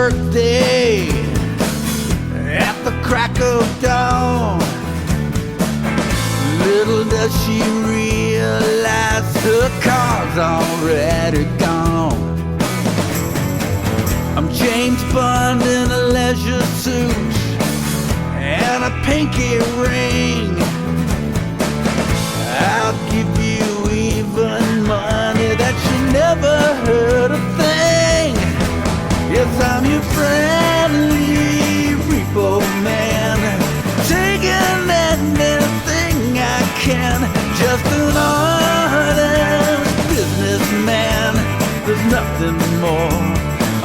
workday at the crack of dawn. Little does she realize her car's already gone. I'm James Bond in a leisure suit and a pinky ring. I'll give you even money that you never heard a thing. Yes, I'm your friendly repo man, taking anything I can. Just an honest businessman. There's nothing more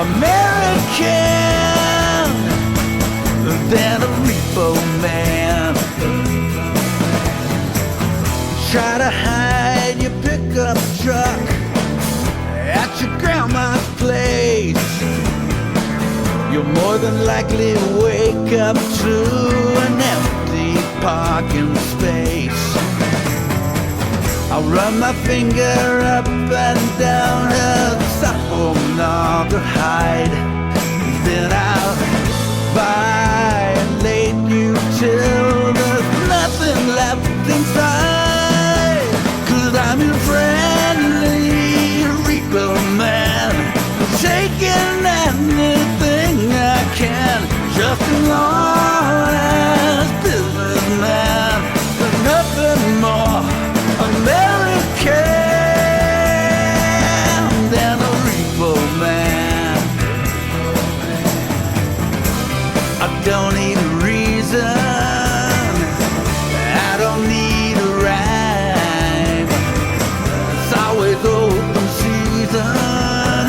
American than a repo man. Try to hide your pickup truck at your grandma's place. You'll more than likely wake up to an empty parking space. I'll run my finger up and down her formaldehyde. Then I'll violate you till there's nothing left inside. 'Cause I'm your friendly repo man, taking anything I can. Just as long as businessman. There's nothing more American than a repo man. I don't need a reason, I don't need a rhyme. It's always open season,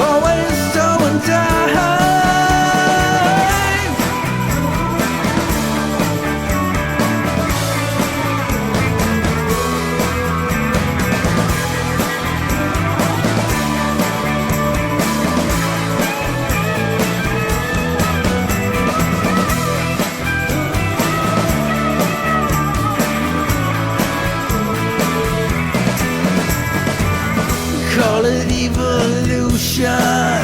always showing time. Call it evolution,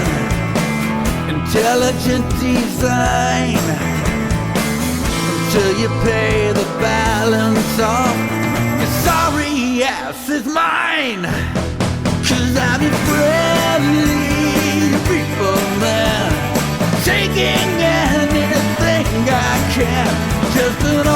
intelligent design. Until you pay the balance off, your sorry ass is mine. 'Cause I'm your friendly repo man, taking anything I can. Just an